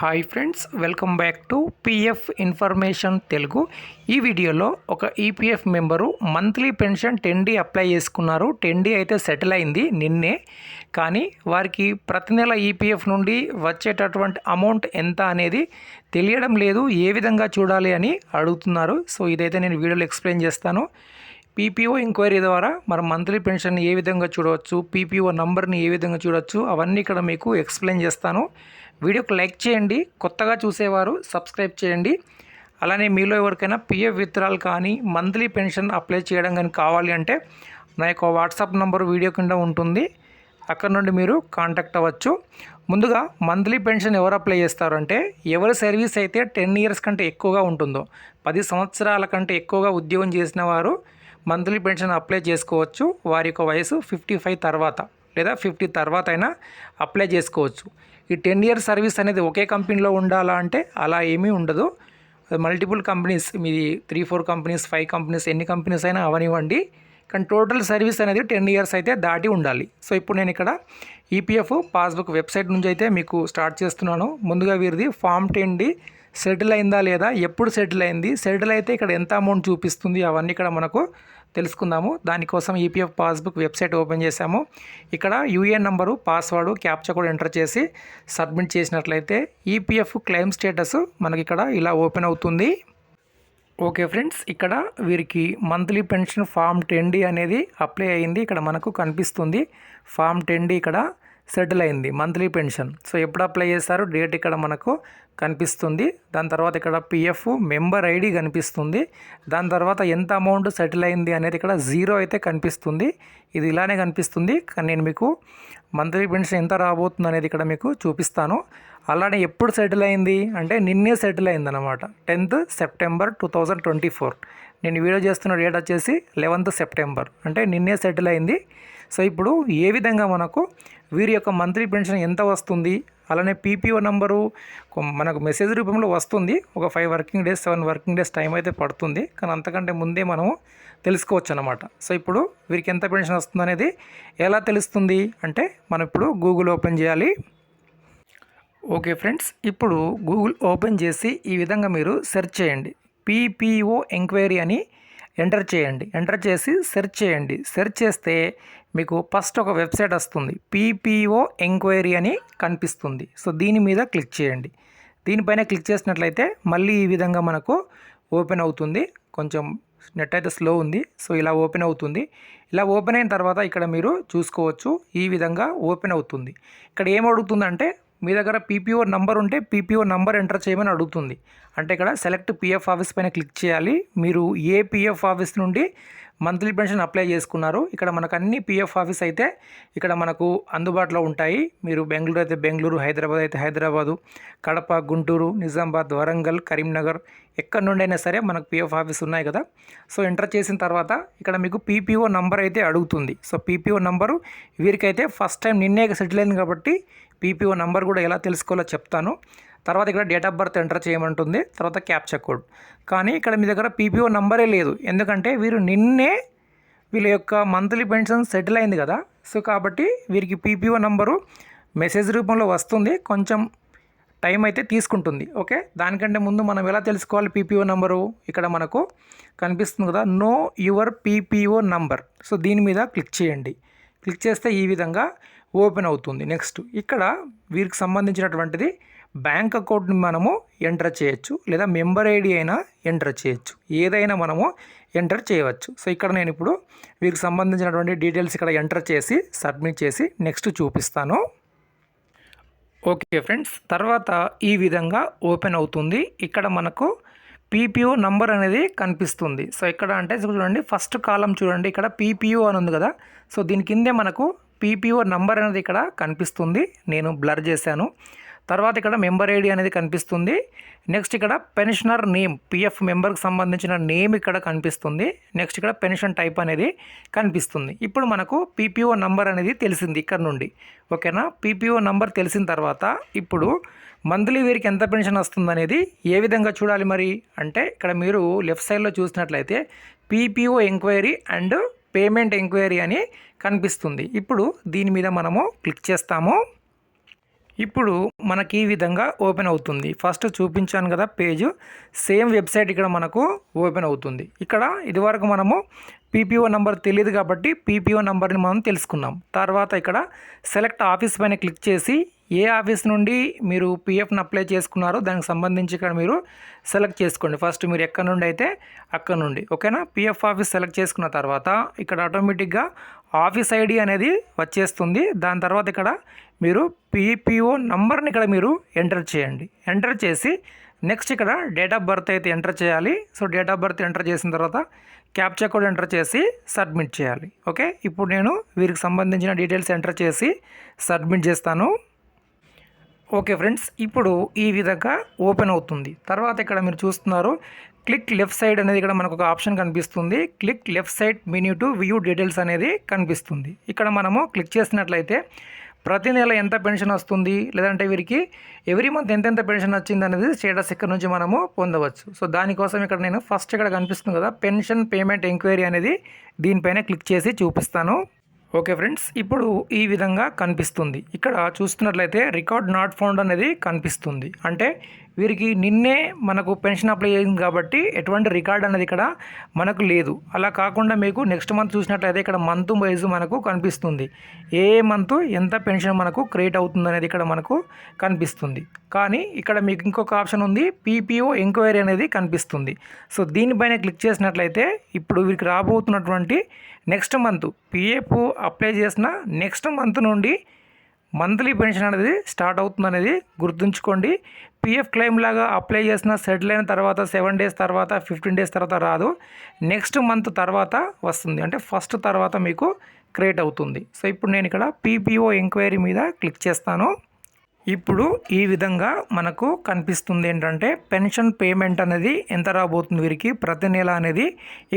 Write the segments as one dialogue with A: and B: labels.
A: Hi friends, welcome back to PF information Telugu. ఈ వీడియోలో ఒక EPF member monthly pension 10D apply చేసుకున్నారు. 10D అయితే సెటిల్ అయింది నిన్నే. కానీ వారికి ప్రతి నెల ఈపీఎఫ్ నుండి వచ్చేటటువంటి అమౌంట్ ఎంత అనేది తెలియడం లేదు. ఏ విధంగా చూడాలి అని అడుగుతున్నారు. సో ఇదైతే నేను వీడియోలో ఎక్స్ప్లెయిన్ చేస్తాను. పీపీఓ ఎంక్వైరీ ద్వారా మనం మంత్లీ పెన్షన్ ఏ విధంగా చూడవచ్చు, పీపీఓ నంబర్ని ఏ విధంగా చూడవచ్చు, అవన్నీ ఇక్కడ మీకు ఎక్స్ప్లెయిన్ చేస్తాను. వీడియోకి లైక్ చేయండి, కొత్తగా చూసేవారు సబ్స్క్రైబ్ చేయండి. అలానే మీలో ఎవరికైనా పిఎఫ్ విత్డ్రాల్ కానీ మంత్లీ పెన్షన్ అప్లై చేయడం కానీ కావాలి అంటే నా యొక్క వాట్సాప్ నంబర్ వీడియో కింద ఉంటుంది, అక్కడ నుండి మీరు కాంటాక్ట్ అవ్వచ్చు. ముందుగా మంత్లీ పెన్షన్ ఎవరు అప్లై చేస్తారంటే ఎవరి సర్వీస్ అయితే 10 years కంటే ఎక్కువగా ఉంటుందో, 10 సంవత్సరాల కంటే ఎక్కువగా ఉద్యోగం చేసిన వారు మంత్లీ పెన్షన్ అప్లై చేసుకోవచ్చు. వారి యొక్క వయసు 55 తర్వాత లేదా 50 తర్వాత అయినా అప్లై చేసుకోవచ్చు. ఈ 10 years సర్వీస్ అనేది ఒకే కంపెనీలో ఉండాలా అంటే అలా ఏమీ ఉండదు. మల్టిపుల్ కంపెనీస్, మీది 3-4 కంపెనీస్, 5 కంపెనీస్, ఎన్ని కంపెనీస్ అయినా అవనివ్వండి, కానీ టోటల్ సర్వీస్ అనేది 10 years అయితే దాటి ఉండాలి. సో ఇప్పుడు నేను ఇక్కడ ఈపీఎఫ్ పాస్బుక్ వెబ్సైట్ నుంచి అయితే మీకు స్టార్ట్ చేస్తున్నాను. ముందుగా వీరిది ఫామ్ 10D సెటిల్ అయిందా లేదా, ఎప్పుడు సెటిల్ అయింది, సెటిల్ అయితే ఇక్కడ ఎంత అమౌంట్ చూపిస్తుంది, అవన్నీ ఇక్కడ మనకు తెలుసుకుందాము. దానికోసం ఈపీఎఫ్ పాస్బుక్ వెబ్సైట్ ఓపెన్ చేసాము. ఇక్కడ యూఏఎన్ నంబరు, పాస్వర్డ్, క్యాప్చా కూడా ఎంటర్ చేసి సబ్మిట్ చేసినట్లయితే ఈపీఎఫ్ క్లెయిమ్ స్టేటస్ మనకి ఇక్కడ ఇలా ఓపెన్ అవుతుంది. ఓకే ఫ్రెండ్స్, ఇక్కడ వీరికి మంత్లీ పెన్షన్ ఫామ్ 10D అనేది అప్లై అయింది. ఇక్కడ మనకు కనిపిస్తుంది ఫామ్ 10D ఇక్కడ సెటిల్ అయింది మంత్లీ పెన్షన్. సో ఎప్పుడు అప్లై చేస్తారు, డేట్ ఇక్కడ మనకు కనిపిస్తుంది. దాని తర్వాత ఇక్కడ పిఎఫ్ మెంబర్ ఐడి కనిపిస్తుంది. దాని తర్వాత ఎంత అమౌంట్ సెటిల్ అయింది అనేది ఇక్కడ 0 అయితే కనిపిస్తుంది. ఇది ఇలానే కనిపిస్తుంది, కానీ నేను మీకు మంత్లీ పెన్షన్ ఎంత రాబోతుంది అనేది ఇక్కడ మీకు చూపిస్తాను. అలానే ఎప్పుడు సెటిల్ అయింది అంటే నిన్నే సెటిల్ అయింది అనమాట. 10th September 2024. నేను వీడియో చేస్తున్న డేట్ వచ్చేసి 11th September, అంటే నిన్నే సెటిల్ అయింది. సో ఇప్పుడు ఏ విధంగా మనకు వీరి యొక్క మంత్లీ పెన్షన్ ఎంత వస్తుంది, అలానే పీపీఓ నంబరు మనకు మెసేజ్ రూపంలో వస్తుంది. ఒక 5 working days 7 working days time అయితే పడుతుంది, కానీ అంతకంటే ముందే మనము తెలుసుకోవచ్చు అనమాట. సో ఇప్పుడు వీరికి ఎంత పెన్షన్ వస్తుంది అనేది ఎలా తెలుస్తుంది అంటే మనం ఇప్పుడు గూగుల్ ఓపెన్ చేయాలి. ఓకే ఫ్రెండ్స్, ఇప్పుడు గూగుల్ ఓపెన్ చేసి ఈ విధంగా మీరు సెర్చ్ చేయండి. పీపీఓ ఎంక్వైరీ అని ఎంటర్ చేయండి. ఎంటర్ చేసి సెర్చ్ చేయండి. సెర్చ్ చేస్తే మీకు ఫస్ట్ ఒక వెబ్సైట్ వస్తుంది, పీపీఓ ఎంక్వైరీ అని కనిపిస్తుంది. సో దీని మీద క్లిక్ చేయండి. దీనిపైన క్లిక్ చేసినట్లయితే మళ్ళీ ఈ విధంగా మనకు ఓపెన్ అవుతుంది. కొంచెం నెట్ అయితే స్లో ఉంది. సో ఇలా ఓపెన్ అవుతుంది. ఇలా ఓపెన్ అయిన తర్వాత ఇక్కడ మీరు చూసుకోవచ్చు, ఈ విధంగా ఓపెన్ అవుతుంది. ఇక్కడ ఏం అడుగుతుందంటే మీ దగ్గర పీపీఓ నంబర్ ఉంటే పీపీఓ నంబర్ ఎంటర్ చేయమని అడుగుతుంది. అంటే ఇక్కడ సెలెక్ట్ పిఎఫ్ ఆఫీస్ పైన క్లిక్ చేయాలి. మీరు ఏ పిఎఫ్ ఆఫీస్ నుండి మంత్లీ పెన్షన్ అప్లై చేసుకున్నారు, ఇక్కడ మనకు అన్ని పిఎఫ్ ఆఫీస్ అయితే ఇక్కడ మనకు అందుబాటులో ఉంటాయి. మీరు బెంగళూరు అయితే బెంగళూరు, హైదరాబాద్ అయితే హైదరాబాదు, కడప, గుంటూరు, నిజామాబాద్, వరంగల్, కరీంనగర్, ఎక్కడి నుండి అయినా సరే మనకు పిఎఫ్ ఆఫీస్ ఉన్నాయి కదా. సో ఎంటర్ చేసిన తర్వాత ఇక్కడ మీకు పీపీఓ నంబర్ అయితే అడుగుతుంది. సో పీపీఓ నంబరు వీరికైతే ఫస్ట్ టైం నిన్నే సెటిల్ అయింది కాబట్టి పీపీఓ నంబర్ కూడా ఎలా తెలుసుకోవాలో చెప్తాను. తర్వాత ఇక్కడ డేట్ ఆఫ్ బర్త్ ఎంటర్ చేయమంటుంది. తర్వాత క్యాప్చా కోడ్. కానీ ఇక్కడ మీ దగ్గర పీపీఓ నంబరే లేదు, ఎందుకంటే వీరు నిన్నే వీళ్ళ యొక్క మంత్లీ పెన్షన్ సెటిల్ అయింది కదా. సో కాబట్టి వీరికి పీపీఓ నంబరు మెసేజ్ రూపంలో వస్తుంది, కొంచెం టైం అయితే తీసుకుంటుంది. ఓకే, దానికంటే ముందు మనం ఎలా తెలుసుకోవాలి పీపీఓ నంబరు, ఇక్కడ మనకు కనిపిస్తుంది కదా, know your PPO number. So దీని మీద క్లిక్ చేయండి. క్లిక్ చేస్తే ఈ విధంగా ఓపెన్ అవుతుంది. నెక్స్ట్ ఇక్కడ వీరికి సంబంధించినటువంటిది బ్యాంక్ అకౌంట్ని మనము ఎంటర్ చేయొచ్చు, లేదా మెంబర్ ఐడి అయినా ఎంటర్ చేయొచ్చు, ఏదైనా మనము ఎంటర్ చేయవచ్చు. సో ఇక్కడ నేను ఇప్పుడు వీరికి సంబంధించినటువంటి డీటెయిల్స్ ఇక్కడ ఎంటర్ చేసి సబ్మిట్ చేసి నెక్స్ట్ చూపిస్తాను. ఓకే ఫ్రెండ్స్, తర్వాత ఈ విధంగా ఓపెన్ అవుతుంది. ఇక్కడ మనకు పీపీఓ నంబర్ అనేది కనిపిస్తుంది. సో ఇక్కడ అంటే చూడండి, ఫస్ట్ కాలం చూడండి, ఇక్కడ పీపీఓ అని ఉంది కదా. సో దీని కిందే మనకు పీపీఓ నంబర్ అనేది ఇక్కడ కనిపిస్తుంది, నేను బ్లర్ చేశాను. తర్వాత ఇక్కడ మెంబర్ ఐడి అనేది కనిపిస్తుంది. నెక్స్ట్ ఇక్కడ పెన్షనర్ నేమ్, పిఎఫ్ మెంబర్కి సంబంధించిన నేమ్ ఇక్కడ కనిపిస్తుంది. నెక్స్ట్ ఇక్కడ పెన్షన్ టైప్ అనేది కనిపిస్తుంది. ఇప్పుడు మనకు పీపీఓ నంబర్ అనేది తెలిసింది ఇక్కడ నుండి. ఓకేనా, పీపీఓ నంబర్ తెలిసిన తర్వాత ఇప్పుడు మంత్లీ వీరికి ఎంత పెన్షన్ వస్తుంది అనేది ఏ విధంగా చూడాలి మరి అంటే ఇక్కడ మీరు లెఫ్ట్ సైడ్లో చూసినట్లయితే PPO enquiry and payment enquiry అని కనిపిస్తుంది. ఇప్పుడు దీని మీద మనము క్లిక్ చేస్తాము. ఇప్పుడు మనకి ఈ విధంగా ఓపెన్ అవుతుంది. ఫస్ట్ చూపించాను కదా పేజ్, సేమ్ వెబ్సైట్ ఇక్కడ మనకు ఓపెన్ అవుతుంది. ఇక్కడ ఇదివరకు మనము పీపీఓ నెంబర్ తెలియదు కాబట్టి పీపీఓ నెంబర్ని మనం తెలుసుకున్నాం. తర్వాత ఇక్కడ సెలెక్ట్ ఆఫీస్ పైన క్లిక్ చేసి ఏ ఆఫీస్ నుండి మీరు పీఎఫ్ని అప్లై చేసుకున్నారో దానికి సంబంధించి ఇక్కడ మీరు సెలెక్ట్ చేసుకోండి. ఫస్ట్ మీరు ఎక్కడ నుండి అయితే అక్కడ నుండి, ఓకేనా. పీఎఫ్ ఆఫీస్ సెలెక్ట్ చేసుకున్న తర్వాత ఇక్కడ ఆటోమేటిక్గా ఆఫీస్ ఐడి అనేది వచ్చేస్తుంది. దాని తర్వాత ఇక్కడ మీరు పీపీఓ నంబర్ని ఇక్కడ మీరు ఎంటర్ చేయండి. ఎంటర్ చేసి నెక్స్ట్ ఇక్కడ డేట్ ఆఫ్ బర్త్ అయితే ఎంటర్ చేయాలి. So date of birth enter చేసిన తర్వాత క్యాప్చా కోడ్ ఎంటర్ చేసి సబ్మిట్ చేయాలి. ఓకే, ఇప్పుడు నేను వీరికి సంబంధించిన డీటెయిల్స్ ఎంటర్ చేసి సబ్మిట్ చేస్తాను. ఓకే ఫ్రెండ్స్, ఇప్పుడు ఈ విధంగా ఓపెన్ అవుతుంది. తర్వాత ఇక్కడ మీరు చూస్తున్నారు క్లిక్ లెఫ్ట్ సైడ్ అనేది ఇక్కడ మనకు ఒక ఆప్షన్ కనిపిస్తుంది. Click left side menu to view details అనేది కనిపిస్తుంది. ఇక్కడ మనము క్లిక్ చేసినట్లయితే ప్రతి నెల ఎంత పెన్షన్ వస్తుంది, లేదంటే వీరికి ఎవ్రీ మంత్ ఎంతెంత పెన్షన్ వచ్చింది అనేది స్టేటస్ ఇక్కడ నుంచి మనము పొందవచ్చు. సో దానికోసం ఇక్కడ నేను ఫస్ట్ ఇక్కడ కనిపిస్తుంది కదా పెన్షన్ పేమెంట్ ఎంక్వైరీ అనేది, దీనిపైన క్లిక్ చేసి చూపిస్తాను. ఓకే ఫ్రెండ్స్, ఇప్పుడు ఈ విధంగా కనిపిస్తుంది. ఇక్కడ చూస్తున్నట్లయితే రికార్డ్ నాట్ ఫౌండ్ అనేది కనిపిస్తుంది. అంటే వీరికి నిన్నే మనకు పెన్షన్ అప్లై చేసింది కాబట్టి ఎటువంటి రికార్డ్ అనేది ఇక్కడ మనకు లేదు. అలా కాకుండా మీకు నెక్స్ట్ మంత్ చూసినట్లయితే ఇక్కడ మంత్ వైజ్ మనకు కనిపిస్తుంది. ఏ మంత్ ఎంత పెన్షన్ మనకు క్రియేట్ అవుతుంది అనేది ఇక్కడ మనకు కనిపిస్తుంది. కానీ ఇక్కడ మీకు ఇంకొక ఆప్షన్ ఉంది, పీపీఓ ఎంక్వైరీ అనేది కనిపిస్తుంది. సో దీనిపైన క్లిక్ చేసినట్లయితే ఇప్పుడు వీరికి రాబోతున్నటువంటి నెక్స్ట్ మంత్ పీఎఫ్ అప్లై చేసిన నెక్స్ట్ మంత్ నుండి మంత్లీ పెన్షన్ అనేది స్టార్ట్ అవుతుంది అనేది గుర్తుంచుకోండి. పీఎఫ్ క్లెయిమ్ లాగా అప్లై చేసిన సెటిల్ అయిన తర్వాత 7 డేస్ తర్వాత 15 డేస్ తర్వాత రాదు, నెక్స్ట్ మంత్ తర్వాత వస్తుంది. అంటే ఫస్ట్ తర్వాత మీకు క్రియేట్ అవుతుంది. సో ఇప్పుడు నేను ఇక్కడ పీపీఓ ఎంక్వైరీ మీద క్లిక్ చేస్తాను. ఇప్పుడు ఈ విధంగా మనకు కనిపిస్తుంది ఏంటంటే పెన్షన్ పేమెంట్ అనేది ఎంత రాబోతుంది వీరికి ప్రతి నెల అనేది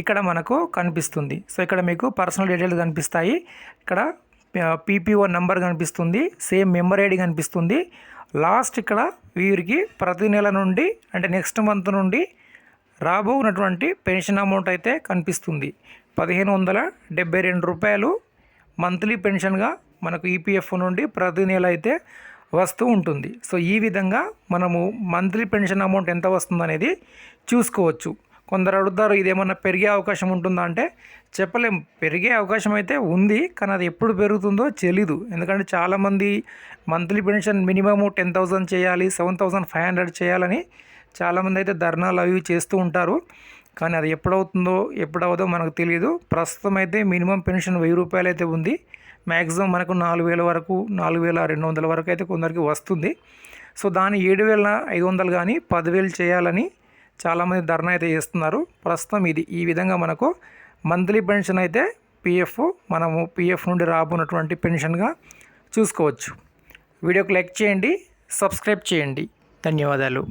A: ఇక్కడ మనకు కనిపిస్తుంది. సో ఇక్కడ మీకు పర్సనల్ డీటెయిల్స్ కనిపిస్తాయి, ఇక్కడ పీపీఓ నెంబర్ కనిపిస్తుంది, సేమ్ మెంబర్ ఐడి కనిపిస్తుంది. లాస్ట్ ఇక్కడ వీరికి ప్రతి నెల నుండి అంటే నెక్స్ట్ మంత్ నుండి రాబోనటువంటి పెన్షన్ అమౌంట్ అయితే కనిపిస్తుంది. 1572 రూపాయలు మంత్లీ పెన్షన్గా మనకు ఈపీఎఫ్ నుండి ప్రతి నెల అయితే వస్తూ ఉంటుంది. సో ఈ విధంగా మనము మంత్లీ పెన్షన్ అమౌంట్ ఎంత వస్తుంది అనేది చూసుకోవచ్చు. కొందరు అడుగుతారు ఇదేమన్నా పెరిగే అవకాశం ఉంటుందా అంటే చెప్పలేం. పెరిగే అవకాశం అయితే ఉంది, కానీ అది ఎప్పుడు పెరుగుతుందో తెలీదు. ఎందుకంటే చాలామంది మంత్లీ పెన్షన్ మినిమము 10,000 చేయాలి, 7,500 చేయాలని చాలామంది అయితే ధర్నాలు అవి చేస్తూ ఉంటారు. కానీ అది ఎప్పుడవుతుందో ఎప్పుడవుదో మనకు తెలియదు. ప్రస్తుతం అయితే మినిమం పెన్షన్ 1000 రూపాయలు అయితే ఉంది. మ్యాక్సిమం మనకు 4,000 వరకు 4,200 వరకు అయితే కొందరికి వస్తుంది. సో దాన్ని 7,500 కానీ 10,000 చేయాలని చాలామంది ధర్నా అయితే చేస్తున్నారు. ప్రస్తుతం ఇది ఈ విధంగా మనకు మంత్లీ పెన్షన్ అయితే మనము పీఎఫ్ నుండి రాబోనటువంటి పెన్షన్గా చూసుకోవచ్చు. వీడియోకి లైక్ చేయండి, సబ్స్క్రైబ్ చేయండి. ధన్యవాదాలు.